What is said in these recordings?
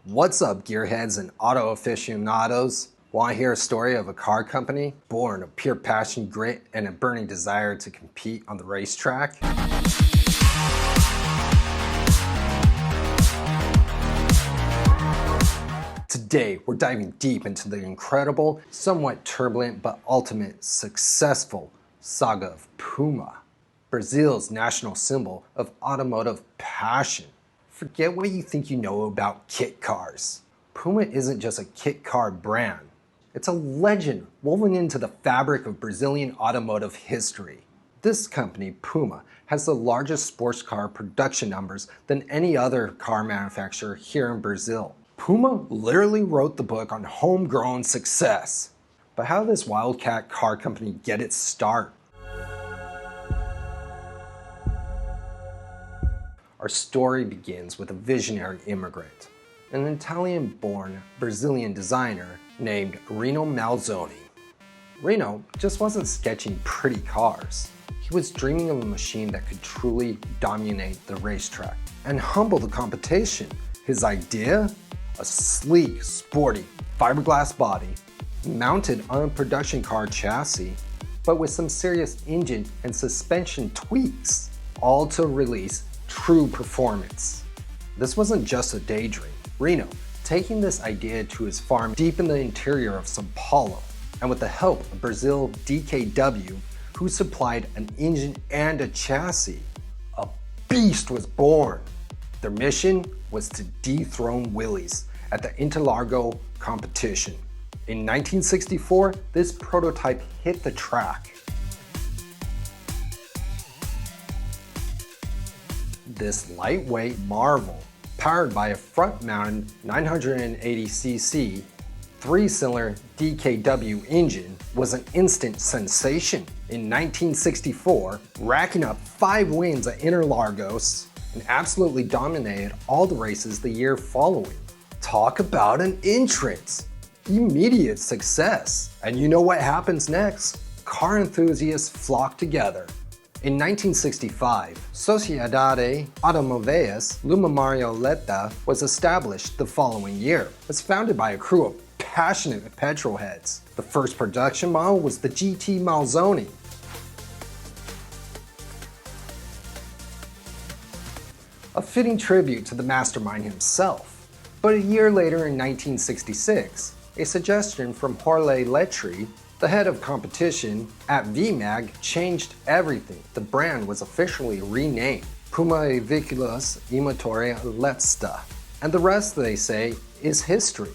What's up, gearheads and auto aficionados? Want to hear a story of a car company born of pure passion, grit, and a burning desire to compete on the racetrack? Today, we're diving deep into the incredible, somewhat turbulent, but ultimate successful saga of Puma, Brazil's national symbol of automotive passion. Forget what you think you know about kit cars. Puma isn't just a kit car brand. It's a legend woven into the fabric of Brazilian automotive history. This company, Puma, has the largest sports car production numbers than any other car manufacturer here in Brazil. Puma literally wrote the book on homegrown success. But how did this wildcat car company get its start? Our story begins with a visionary immigrant, an Italian-born Brazilian designer named Rino Manzoni. Rino just wasn't sketching pretty cars. He was dreaming of a machine that could truly dominate the racetrack and humble the competition. His idea? A sleek, sporty, fiberglass body mounted on a production car chassis, but with some serious engine and suspension tweaks, all to release true performance. This wasn't just a daydream. Rino, taking this idea to his farm deep in the interior of São Paulo, and with the help of Brazil DKW, who supplied an engine and a chassis, a beast was born. Their mission was to dethrone Willys at the Interlargo competition. In 1964, this prototype hit the track. This lightweight marvel, powered by a front-mounted 980cc 3-cylinder DKW engine, was an instant sensation. In 1964, racking up 5 wins at Interlagos, and absolutely dominated all the races the year following. Talk about an entrance! Immediate success. And you know what happens next? Car enthusiasts flock together. In 1965, Sociedade Automoveis Luma Marioleta was established the following year. It was founded by a crew of passionate petrol heads. The first production model was the GT Manzoni. A fitting tribute to the mastermind himself. But a year later in 1966, a suggestion from Jorge Letri, the head of competition at VMAG, changed everything. The brand was officially renamed Puma e Veículos e Motoria Lesta. And the rest, they say, is history.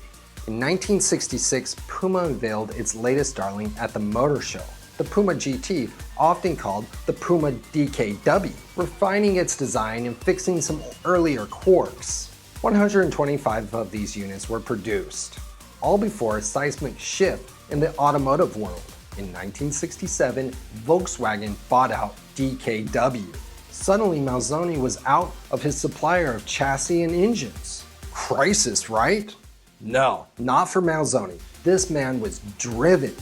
In 1966, Puma unveiled its latest darling at the motor show, the Puma GT, often called the Puma DKW, refining its design and fixing some earlier quirks. 125 of these units were produced, all before a seismic shift in the automotive world. In 1967, Volkswagen bought out DKW. Suddenly, Manzoni was out of his supplier of chassis and engines. Crisis, right? No, not for Manzoni. This man was driven.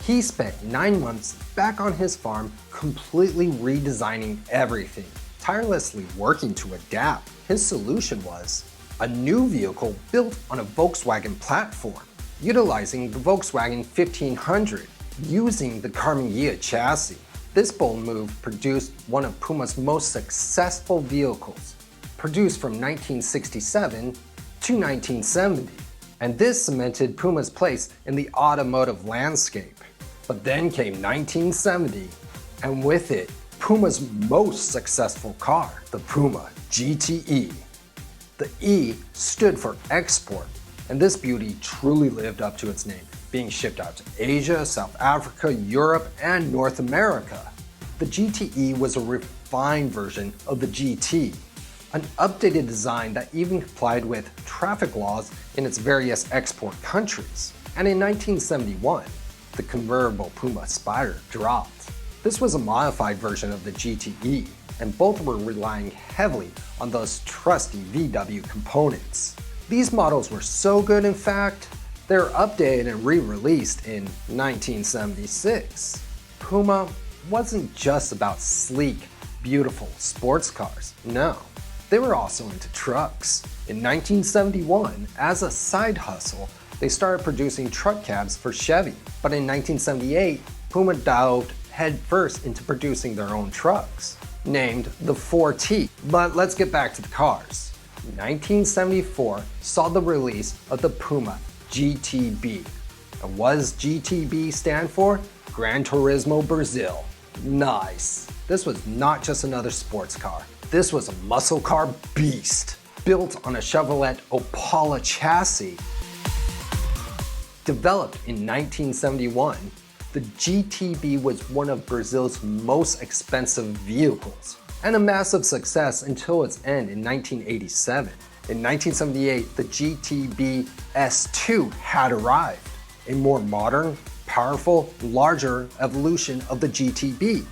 He spent 9 months back on his farm completely redesigning everything, tirelessly working to adapt. His solution was a new vehicle built on a Volkswagen platform, utilizing the Volkswagen 1500, using the Carmanguia chassis. This bold move produced one of Puma's most successful vehicles, produced from 1967 to 1970. And this cemented Puma's place in the automotive landscape. But then came 1970, and with it, Puma's most successful car, the Puma GTE. The E stood for export, and this beauty truly lived up to its name, being shipped out to Asia, South Africa, Europe, and North America. The GTE was a refined version of the GT, an updated design that even complied with traffic laws in its various export countries. And in 1971, the convertible Puma Spider dropped. This was a modified version of the GTE, and both were relying heavily on those trusty VW components. These models were so good, in fact, they were updated and re-released in 1976. Puma wasn't just about sleek, beautiful sports cars, no. they were also into trucks. In 1971, as a side hustle, they started producing truck cabs for Chevy. But in 1978, Puma dived headfirst into producing their own trucks, named the 4T. But let's get back to the cars. 1974 saw the release of the Puma GTB. And what does GTB stand for? Gran Turismo Brazil. Nice. This was not just another sports car. This was a muscle car beast, built on a Chevrolet Opala chassis. Developed in 1971, the GTB was one of Brazil's most expensive vehicles, and a massive success until its end in 1987. In 1978, the GTB S2 had arrived, a more modern, powerful, larger evolution of the GTB.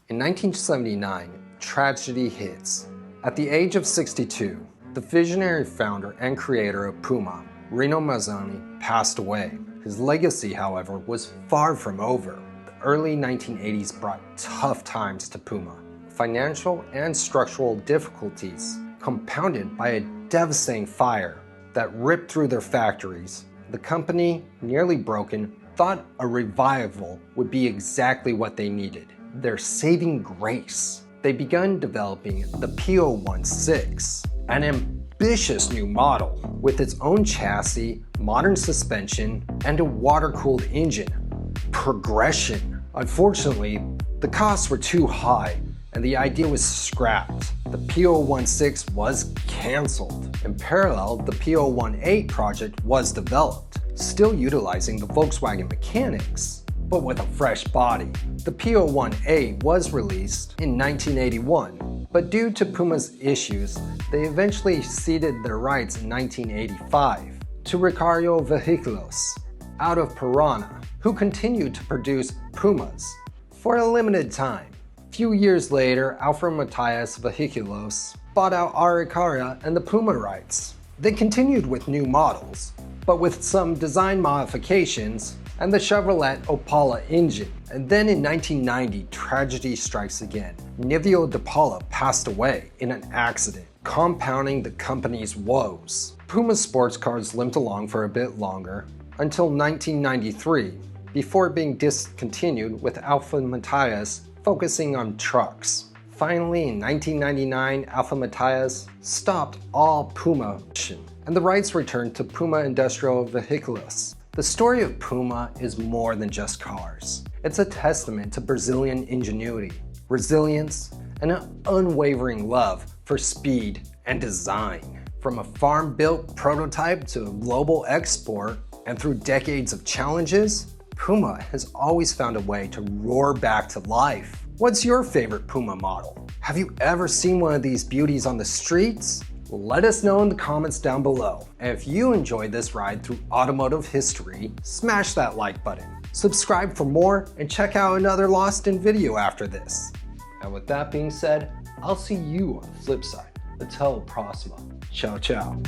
In 1979, tragedy hits. At the age of 62, the visionary founder and creator of Puma, Rino Mazzoni, passed away. His legacy, however, was far from over. The early 1980s brought tough times to Puma. Financial and structural difficulties, compounded by a devastating fire that ripped through their factories. The company, nearly broken, thought a revival would be exactly what they needed. Their saving grace. They began developing the P016, an ambitious new model with its own chassis, modern suspension, and a water-cooled engine. Progression. Unfortunately, the costs were too high and the idea was scrapped. The P016 was cancelled. In parallel, the P018 project was developed, still utilizing the Volkswagen mechanics, but with a fresh body. The P018 was released in 1981, but due to Puma's issues, they eventually ceded their rights in 1985 to Ricardo Veículos out of Paraná, who continued to produce Pumas for a limited time. A few years later, Alfred Matias Veículos bought out Araucaria and the Puma rights. They continued with new models, but with some design modifications and the Chevrolet Opala engine. And then in 1990, tragedy strikes again. Nivio de Paula passed away in an accident, compounding the company's woes. Puma sports cars limped along for a bit longer, until 1993, before being discontinued with Alfred Matias focusing on trucks. Finally, in 1999, Alfred Matias stopped all Puma production, and the rights returned to Puma Industrial Veículos. The story of Puma is more than just cars. It's a testament to Brazilian ingenuity, resilience, and an unwavering love for speed and design. From a farm-built prototype to a global export, and through decades of challenges, Puma has always found a way to roar back to life. What's your favorite Puma model? Have you ever seen one of these beauties on the streets? Let us know in the comments down below. And if you enjoyed this ride through automotive history, smash that like button. Subscribe for more and check out another Lost in video after this. And with that being said, I'll see you on the flip side. Until próxima. Ciao, ciao.